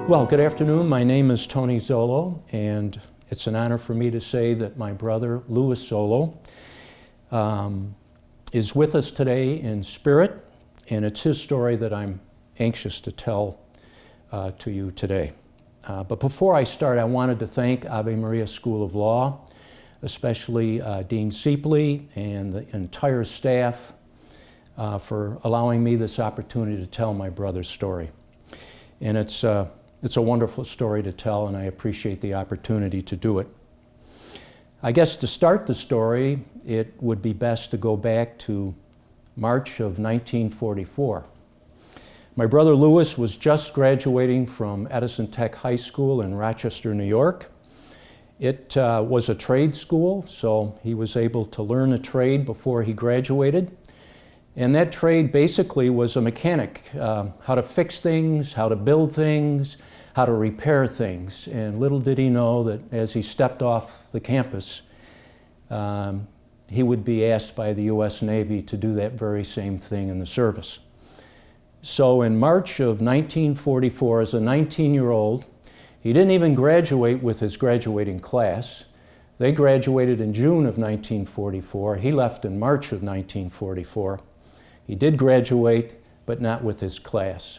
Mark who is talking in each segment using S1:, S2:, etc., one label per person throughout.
S1: Well, good afternoon. My name is Tony Zollo, and it's an honor for me to say that my brother, Louis Zollo, is with us today in spirit, and it's his story that I'm anxious to tell to you today. But before I start, I wanted to thank Ave Maria School of Law, especially Dean Siepley and the entire staff for allowing me this opportunity to tell my brother's story. And it's a wonderful story to tell, and I appreciate the opportunity to do it. I guess to start the story, it would be best to go back to March of 1944. My brother Louis was just graduating from Edison Tech High School in Rochester, New York. It was a trade school, so he was able to learn a trade before he graduated. And that trade basically was a mechanic, how to fix things, how to build things, how to repair things. And little did he know that as he stepped off the campus, he would be asked by the U.S. Navy to do that very same thing in the service. So in March of 1944, as a 19-year-old, he didn't even graduate with his graduating class. They graduated in June of 1944. He left in March of 1944. He did graduate, but not with his class.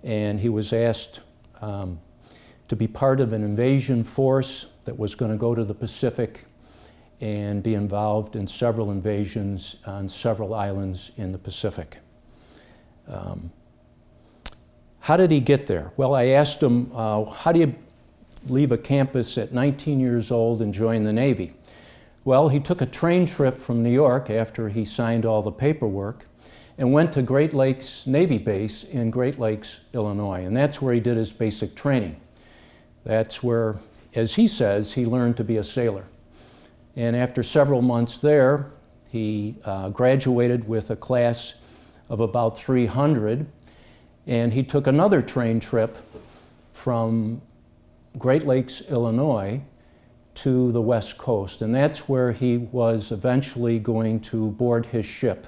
S1: And he was asked to be part of an invasion force that was going to go to the Pacific and be involved in several invasions on several islands in the Pacific. How did he get there? Well, I asked him, how do you leave a campus at 19 years old and join the Navy? Well, he took a train trip from New York after he signed all the paperwork and went to Great Lakes Navy Base in Great Lakes, Illinois. And that's where he did his basic training. That's where, as he says, he learned to be a sailor. And after several months there, he graduated with a class of about 300, and he took another train trip from Great Lakes, Illinois, to the West Coast. And that's where he was eventually going to board his ship.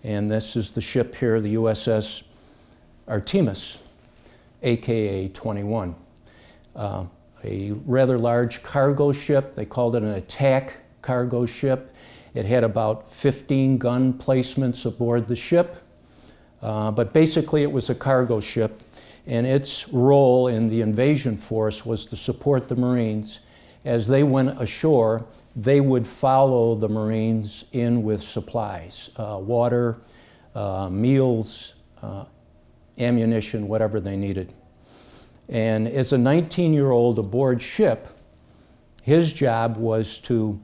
S1: And this is the ship here, the USS Artemis, AKA 21. A rather large cargo ship. They called it an attack cargo ship. It had about 15 gun placements aboard the ship. But basically it was a cargo ship, and its role in the invasion force was to support the Marines. As they went ashore, they would follow the Marines in with supplies, water, meals, ammunition, whatever they needed. And as a 19-year-old aboard ship, his job was to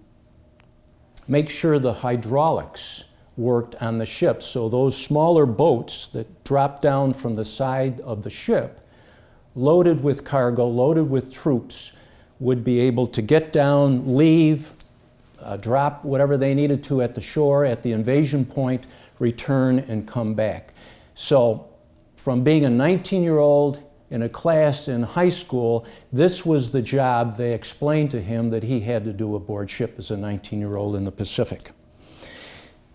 S1: make sure the hydraulics worked on the ship. So those smaller boats that dropped down from the side of the ship, loaded with cargo, loaded with troops, would be able to get down, leave, drop whatever they needed to at the shore, at the invasion point, return and come back. So from being a 19-year-old in a class in high school, this was the job they explained to him that he had to do aboard ship as a 19-year-old in the Pacific.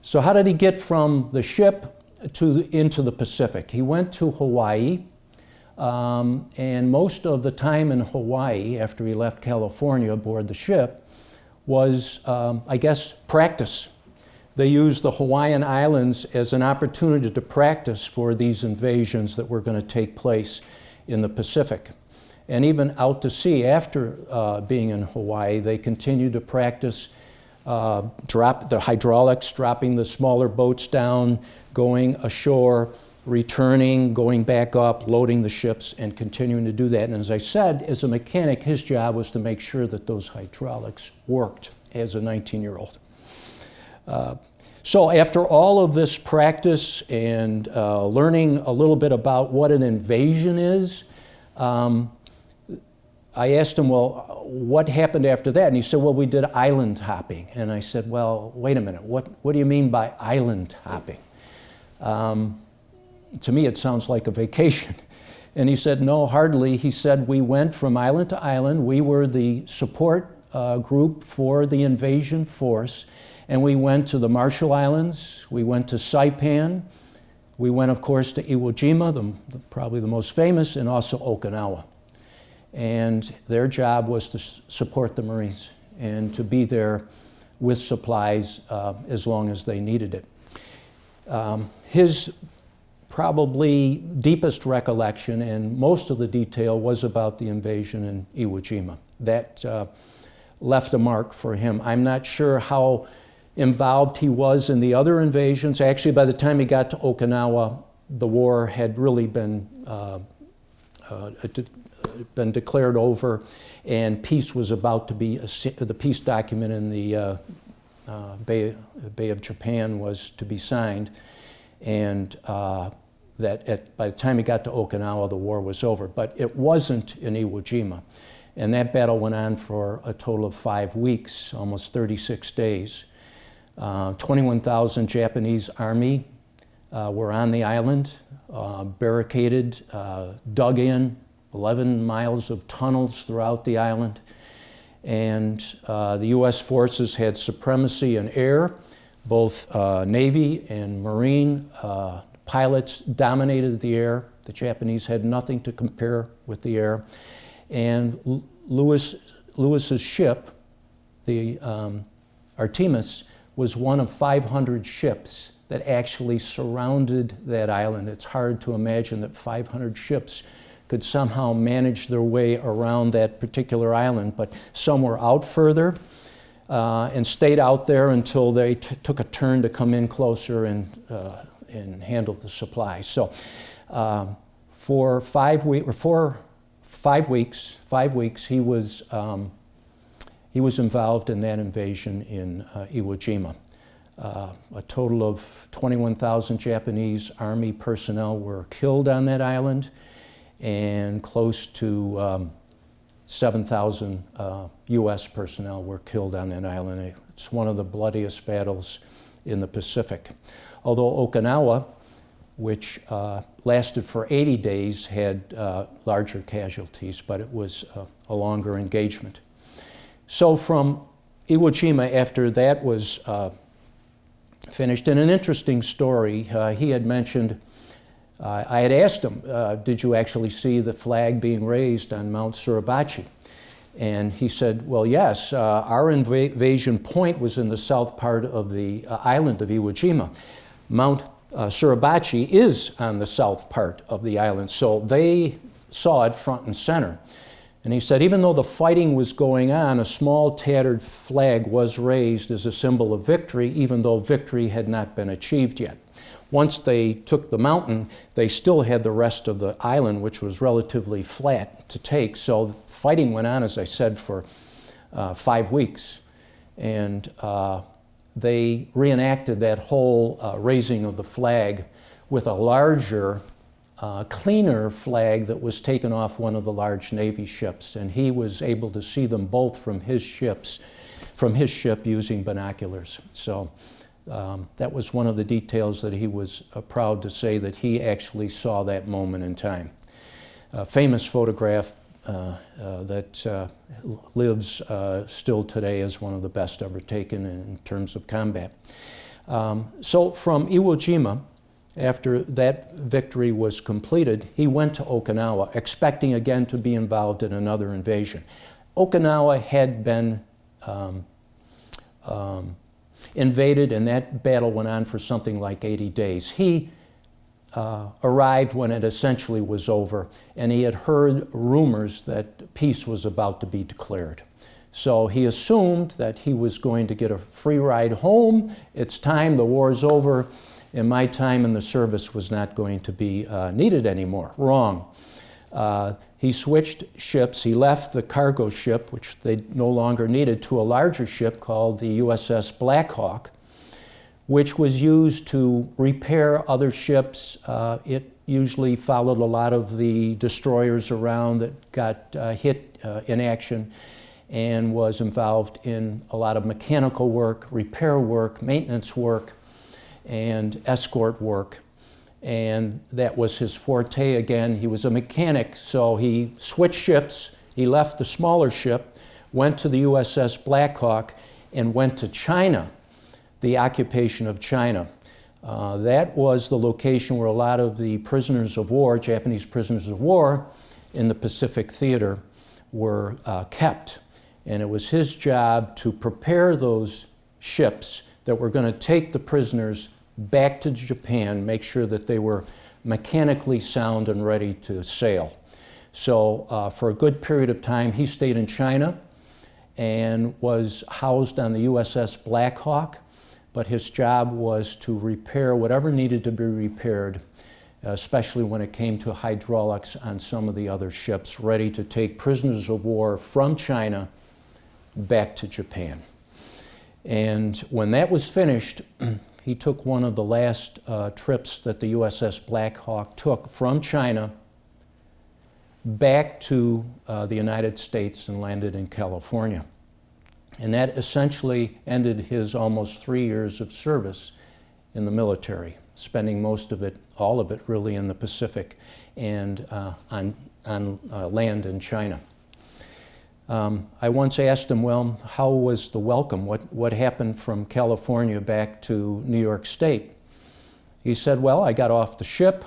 S1: So how did he get from the ship into the Pacific? He went to Hawaii, and most of the time in Hawaii, after he left California aboard the ship, was, I guess, practice. They used the Hawaiian Islands as an opportunity to practice for these invasions that were going to take place in the Pacific. And even out to sea, after being in Hawaii, they continued to practice drop the hydraulics, dropping the smaller boats down, going ashore, returning, going back up, loading the ships, and continuing to do that. And as I said, as a mechanic, his job was to make sure that those hydraulics worked as a 19-year-old. So after all of this practice and learning a little bit about what an invasion is, I asked him, well, what happened after that? And he said, well, we did island hopping. And I said, well, wait a minute, what do you mean by island hopping? To me, it sounds like a vacation. And he said, no, hardly. He said, we went from island to island. We were the support group for the invasion force. And we went to the Marshall Islands. We went to Saipan. We went, of course, to Iwo Jima, probably the most famous, and also Okinawa. And their job was to support the Marines and to be there with supplies as long as they needed it. His probably deepest recollection, and most of the detail, was about the invasion in Iwo Jima. That left a mark for him. I'm not sure how involved he was in the other invasions. Actually, by the time he got to Okinawa, the war had really been declared over, and peace was about to be, the peace document in the Bay of Japan was to be signed, and by the time he got to Okinawa, the war was over. But it wasn't in Iwo Jima, and that battle went on for a total of 5 weeks, almost 36 days. 21,000 Japanese army were on the island, barricaded, dug in, 11 miles of tunnels throughout the island. And the U.S. forces had supremacy in air. Both Navy and Marine pilots dominated the air. The Japanese had nothing to compare with the air. And Lewis's ship, the Artemis, was one of 500 ships that actually surrounded that island. It's hard to imagine that 500 ships could somehow manage their way around that particular island, but some were out further and stayed out there until they took a turn to come in closer and handle the supplies. So for 5 weeks, he was involved in that invasion in Iwo Jima. A total of 21,000 Japanese Army personnel were killed on that island, and close to 7,000 U.S. personnel were killed on that island. It's one of the bloodiest battles in the Pacific. Although Okinawa, which lasted for 80 days, had larger casualties, but it was a longer engagement. So from Iwo Jima, after that was finished, and an interesting story, he had mentioned, I had asked him, did you actually see the flag being raised on Mount Suribachi? And he said, well, yes, our invasion point was in the south part of the island of Iwo Jima. Mount Suribachi is on the south part of the island, so they saw it front and center. And he said, even though the fighting was going on, a small tattered flag was raised as a symbol of victory, even though victory had not been achieved yet. Once they took the mountain, they still had the rest of the island, which was relatively flat, to take. So fighting went on, as I said, for 5 weeks. And they reenacted that whole raising of the flag with a larger, cleaner flag that was taken off one of the large Navy ships. And he was able to see them both from his ship using binoculars. So that was one of the details that he was proud to say, that he actually saw that moment in time. A famous photograph that lives still today as one of the best ever taken in terms of combat. So from Iwo Jima, after that victory was completed, he went to Okinawa, expecting again to be involved in another invasion. Okinawa had been invaded, and that battle went on for something like 80 days. He arrived when it essentially was over, and he had heard rumors that peace was about to be declared. So he assumed that he was going to get a free ride home. It's time, the war's over, and my time in the service was not going to be needed anymore. Wrong. He switched ships. He left the cargo ship, which they no longer needed, to a larger ship called the USS Black Hawk, which was used to repair other ships. It usually followed a lot of the destroyers around that got hit in action, and was involved in a lot of mechanical work, repair work, maintenance work, and escort work. And that was his forte again. He was a mechanic, so he switched ships. He left the smaller ship, went to the USS Black Hawk, and went to China, the occupation of China. That was the location where a lot of the prisoners of war, Japanese prisoners of war in the Pacific Theater were kept. And it was his job to prepare those ships that were going to take the prisoners back to Japan, make sure that they were mechanically sound and ready to sail. So for a good period of time, he stayed in China and was housed on the USS Black Hawk, but his job was to repair whatever needed to be repaired, especially when it came to hydraulics on some of the other ships, ready to take prisoners of war from China back to Japan. And when that was finished, he took one of the last trips that the USS Black Hawk took from China back to the United States and landed in California. And that essentially ended his almost 3 years of service in the military, spending most of it, all of it really, in the Pacific and on land in China. I once asked him, well, how was the welcome? What happened from California back to New York State? He said, well, I got off the ship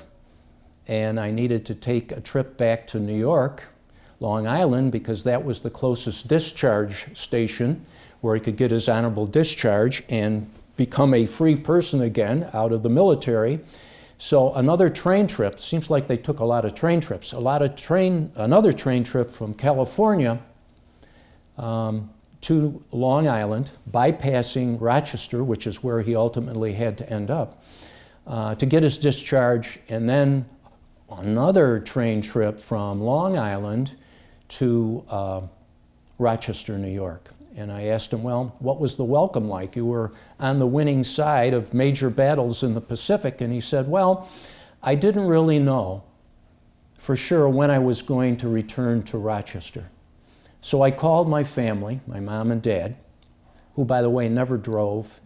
S1: and I needed to take a trip back to New York, Long Island, because that was the closest discharge station where he could get his honorable discharge and become a free person again out of the military. So another train trip, seems like they took a lot of train trips, another train trip from California to Long Island, bypassing Rochester, which is where he ultimately had to end up, to get his discharge, and then another train trip from Long Island to Rochester, New York. And I asked him, well, what was the welcome like? You were on the winning side of major battles in the Pacific. And he said, well, I didn't really know for sure when I was going to return to Rochester. So I called my family, my mom and dad, who, by the way, never drove.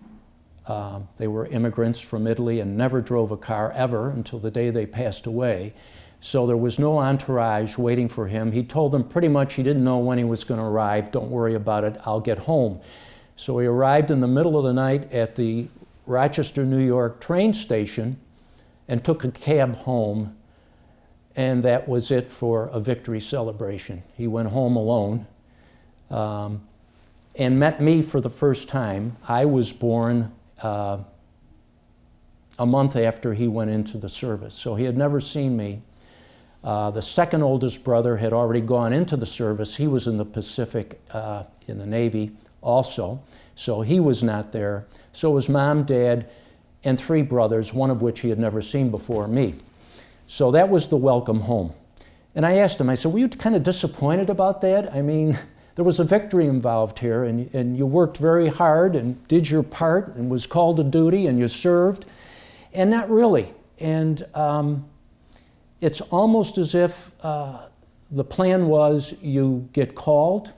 S1: They were immigrants from Italy and never drove a car ever until the day they passed away. So there was no entourage waiting for him. He told them pretty much he didn't know when he was going to arrive. Don't worry about it, I'll get home. So he arrived in the middle of the night at the Rochester, New York train station and took a cab home, and that was it for a victory celebration. He went home alone and met me for the first time. I was born a month after he went into the service, so he had never seen me. The second oldest brother had already gone into the service. He was in the Pacific in the Navy also, so he was not there. So it was mom, dad, and 3 brothers, one of which he had never seen before, me. So that was the welcome home. And I asked him, I said, were you kind of disappointed about that? I mean, there was a victory involved here, and you worked very hard and did your part and was called to duty and you served, and not really. And it's almost as if the plan was you get called,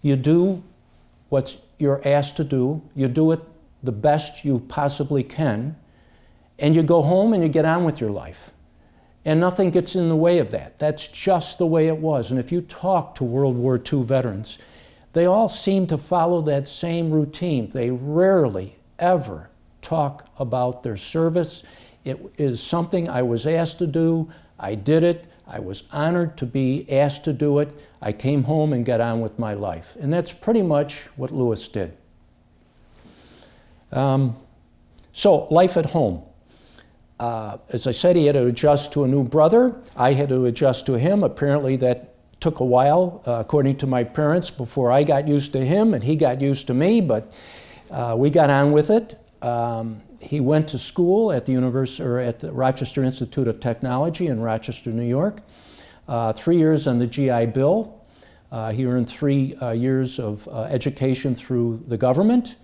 S1: you do what you're asked to do, you do it the best you possibly can, and you go home and you get on with your life. And nothing gets in the way of that. That's just the way it was. And if you talk to World War II veterans, they all seem to follow that same routine. They rarely, ever talk about their service. It is something I was asked to do. I did it. I was honored to be asked to do it. I came home and got on with my life. And that's pretty much what Lewis did. So, life at home. As I said, he had to adjust to a new brother. I had to adjust to him. Apparently that took a while, according to my parents, before I got used to him and he got used to me, but we got on with it. He went to school at the Rochester Institute of Technology in Rochester, New York. 3 years on the GI Bill. He earned 3 years of education through the government.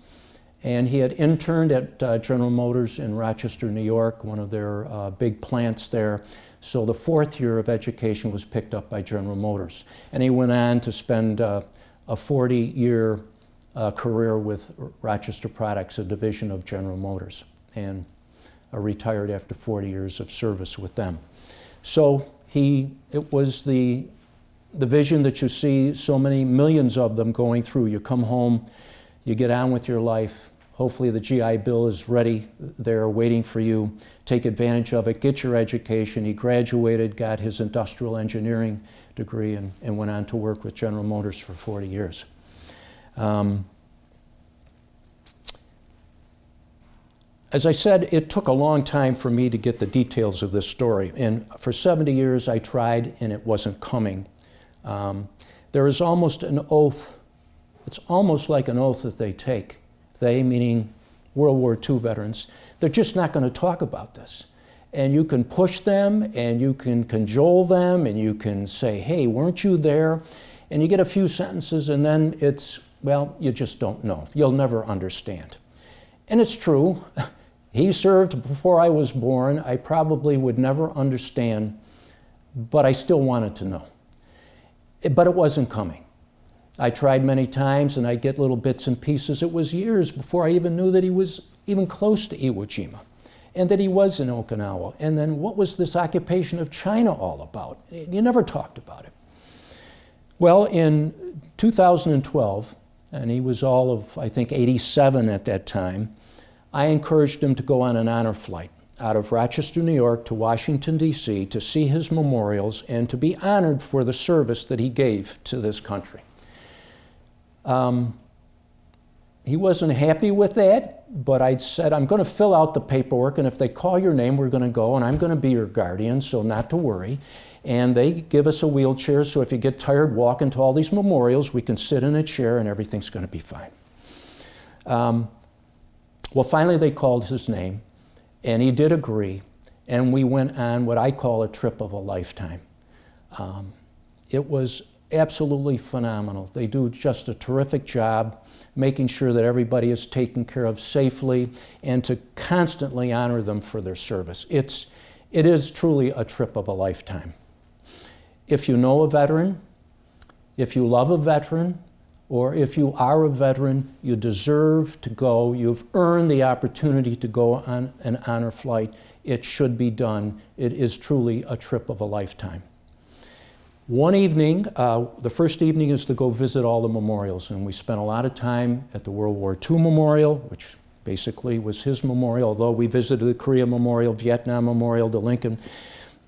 S1: And he had interned at General Motors in Rochester, New York, one of their big plants there. So the 4th year of education was picked up by General Motors. And he went on to spend a 40-year career with Rochester Products, a division of General Motors, and retired after 40 years of service with them. So it was the vision that you see so many millions of them going through. You come home, you get on with your life. Hopefully the GI Bill is ready there waiting for you. Take advantage of it, get your education. He graduated, got his industrial engineering degree, and went on to work with General Motors for 40 years. As I said, it took a long time for me to get the details of this story, and for 70 years I tried and it wasn't coming. There is almost an oath, it's almost like an oath that they take. They, meaning World War II veterans, they're just not going to talk about this. And you can push them, and you can cajole them, and you can say, hey, weren't you there? And you get a few sentences, and then it's, well, you just don't know. You'll never understand. And it's true. He served before I was born. I probably would never understand, but I still wanted to know. But it wasn't coming. I tried many times, and I'd get little bits and pieces. It was years before I even knew that he was even close to Iwo Jima, and that he was in Okinawa. And then what was this occupation of China all about? You never talked about it. Well, in 2012, and he was all of, I think, 87 at that time, I encouraged him to go on an honor flight out of Rochester, New York to Washington, D.C. to see his memorials and to be honored for the service that he gave to this country. He wasn't happy with that, but I said, I'm going to fill out the paperwork, and if they call your name, we're going to go, and I'm going to be your guardian, so not to worry. And they give us a wheelchair, so if you get tired walking to all these memorials, we can sit in a chair and everything's going to be fine. Well, finally they called his name, and he did agree, and we went on what I call a trip of a lifetime. It was absolutely phenomenal. They do just a terrific job making sure that everybody is taken care of safely and to constantly honor them for their service. It is truly a trip of a lifetime. If you know a veteran, if you love a veteran, or if you are a veteran, you deserve to go. You've earned the opportunity to go on an honor flight. It should be done. It is truly a trip of a lifetime. One evening, the first evening is to go visit all the memorials, and we spent a lot of time at the World War II Memorial, which basically was his memorial, although we visited the Korea Memorial, Vietnam Memorial, the Lincoln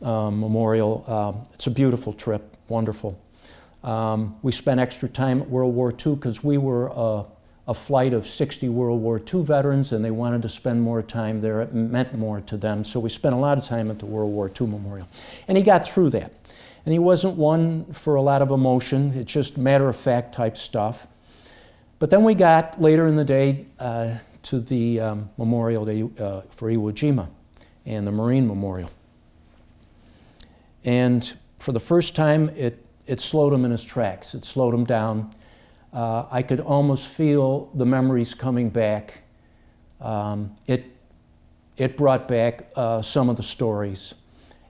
S1: Memorial. It's a beautiful trip, wonderful. We spent extra time at World War II because we were a flight of 60 World War II veterans, and they wanted to spend more time there. It meant more to them, so we spent a lot of time at the World War II Memorial. And he got through that. And he wasn't one for a lot of emotion. It's just matter-of-fact type stuff. But then we got, later in the day, to the memorial for Iwo Jima and the Marine Memorial. And for the first time, it slowed him in his tracks. It slowed him down. I could almost feel the memories coming back. It brought back some of the stories.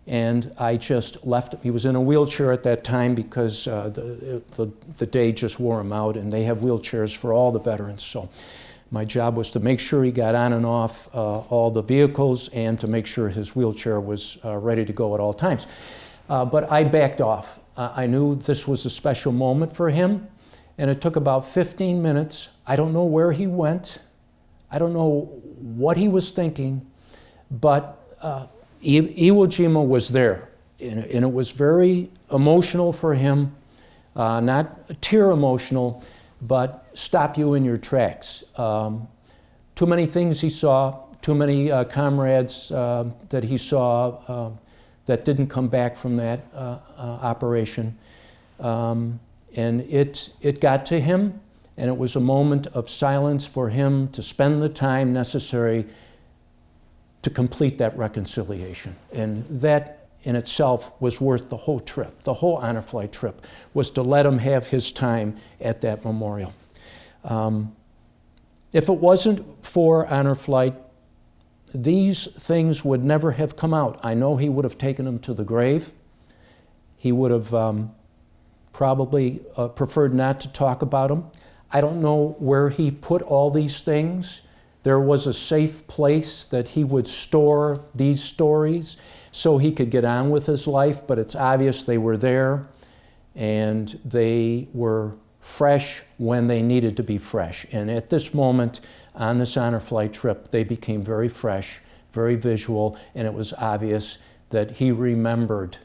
S1: And I just left him. He was in a wheelchair at that time because the day just wore him out, and they have wheelchairs for all the veterans. So my job was to make sure he got on and off all the vehicles and to make sure his wheelchair was ready to go at all times. But I backed off. I knew this was a special moment for him, and it took about 15 minutes. I don't know where he went. I don't know what he was thinking, but Iwo Jima was there, and it was very emotional for him, not tear emotional, but stop you in your tracks. Too many things he saw, too many comrades that he saw that didn't come back from that operation. And it got to him, and it was a moment of silence for him to spend the time necessary to complete that reconciliation. And that in itself was worth the whole trip. The whole honor flight trip was to let him have his time at that memorial. If it wasn't for honor flight, these things would never have come out. I know he would have taken them to the grave. He would have probably preferred not to talk about them. I don't know where he put all these things. There was a safe place that he would store these stories so he could get on with his life, but it's obvious they were there, and they were fresh when they needed to be fresh. And at this moment on this honor flight trip, they became very fresh, very visual, and it was obvious that he remembered.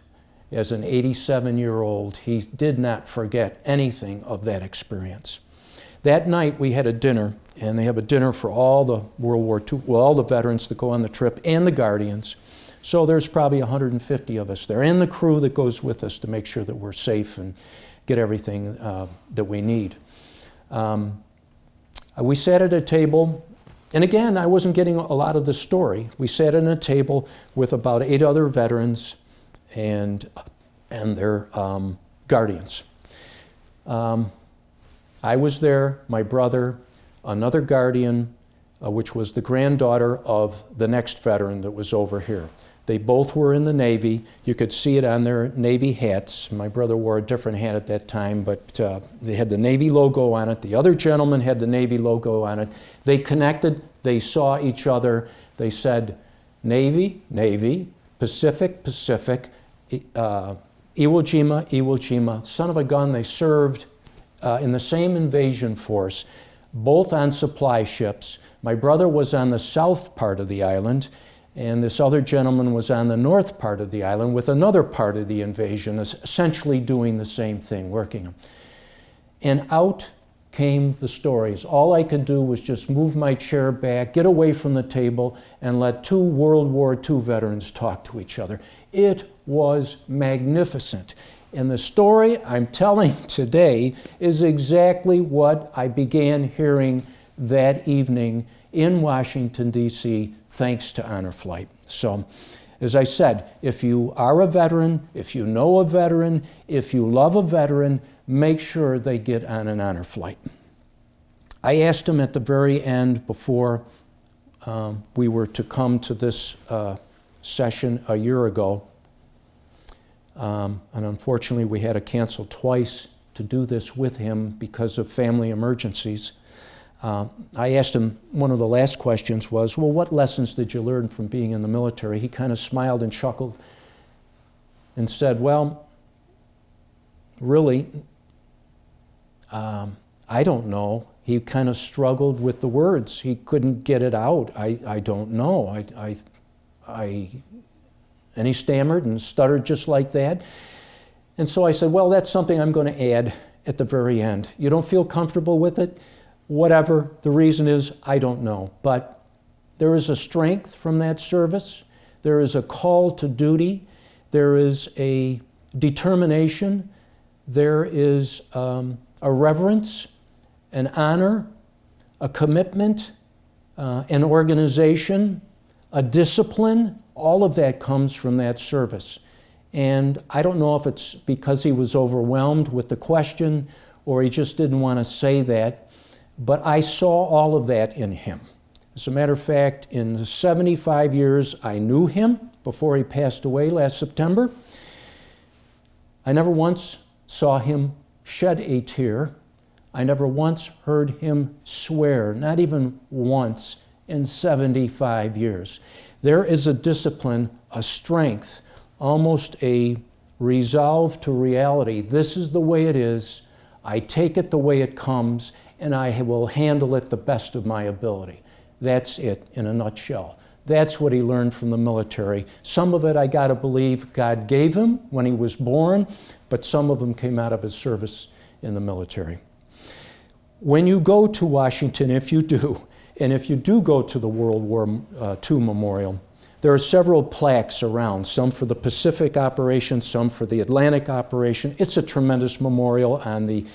S1: As an 87-year-old, he did not forget anything of that experience. That night we had a dinner, and they have a dinner for all the World War II, well, all the veterans that go on the trip and the guardians. So there's probably 150 of us there, and the crew that goes with us to make sure that we're safe and get everything that we need. We sat at a table, and again, I wasn't getting a lot of the story. We sat at a table with about 8 other veterans and their guardians. I was there, my brother, another guardian, which was the granddaughter of the next veteran that was over here. They both were in the Navy. You could see it on their Navy hats. My brother wore a different hat at that time, but they had the Navy logo on it. The other gentleman had the Navy logo on it. They connected, they saw each other. They said, Navy, Navy, Pacific, Pacific, Iwo Jima, Iwo Jima. Son of a gun, they served in the same invasion force, both on supply ships. My brother was on the south part of the island, and this other gentleman was on the north part of the island with another part of the invasion, essentially doing the same thing, working. And out came the stories. All I could do was just move my chair back, get away from the table, and let 2 World War II veterans talk to each other. It was magnificent. And the story I'm telling today is exactly what I began hearing that evening in Washington, D.C., thanks to Honor Flight. So, as I said, if you are a veteran, if you know a veteran, if you love a veteran, make sure they get on an honor flight. I asked him at the very end, before we were to come to this session a year ago, and unfortunately we had to cancel twice to do this with him because of family emergencies. I asked him, one of the last questions was, well, what lessons did you learn from being in the military? He kind of smiled and chuckled and said, well, really, I don't know. He kind of struggled with the words. He couldn't get it out. I don't know. And he stammered and stuttered just like that. And so I said, well, that's something I'm going to add at the very end. You don't feel comfortable with it? Whatever the reason is, I don't know. But there is a strength from that service. There is a call to duty. There is a determination. There is a reverence, an honor, a commitment, an organization, a discipline. All of that comes from that service. And I don't know if it's because he was overwhelmed with the question or he just didn't want to say that, but I saw all of that in him. As a matter of fact, in the 75 years I knew him before he passed away last September, I never once saw him shed a tear. I never once heard him swear, not even once in 75 years. There is a discipline, a strength, almost a resolve to reality. This is the way it is. I take it the way it comes, and I will handle it the best of my ability. That's it in a nutshell. That's what he learned from the military. Some of it, I got to believe, God gave him when he was born, but some of them came out of his service in the military. When you go to Washington, if you do, and if you do go to the World War II Memorial, there are several plaques around, some for the Pacific operation, some for the Atlantic operation. It's a tremendous memorial on the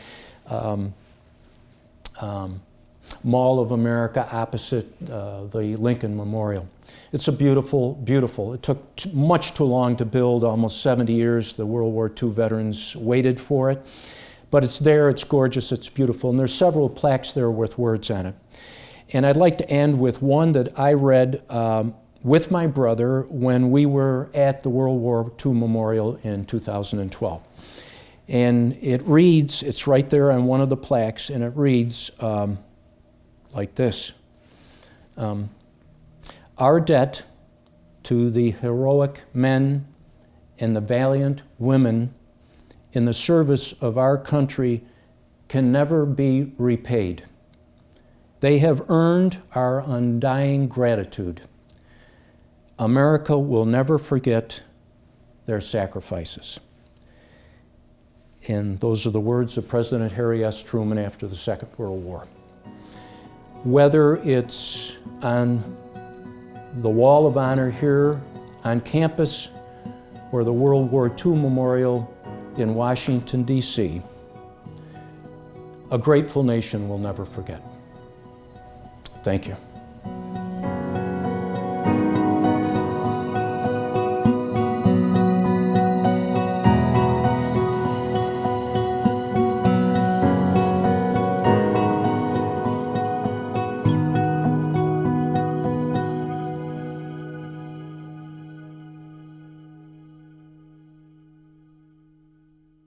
S1: Mall of America opposite the Lincoln Memorial. It's a beautiful, beautiful. It took much too long to build, almost 70 years. The World War II veterans waited for it. But it's there, it's gorgeous, it's beautiful, and there's several plaques there with words on it. And I'd like to end with one that I read with my brother when we were at the World War II Memorial in 2012. And it reads, it's right there on one of the plaques, and it reads like this. Our debt to the heroic men and the valiant women in the service of our country can never be repaid. They have earned our undying gratitude. America will never forget their sacrifices. And those are the words of President Harry S. Truman after the Second World War. Whether it's on the Wall of Honor here on campus or the World War II Memorial in Washington, D.C., a grateful nation will never forget. Thank you.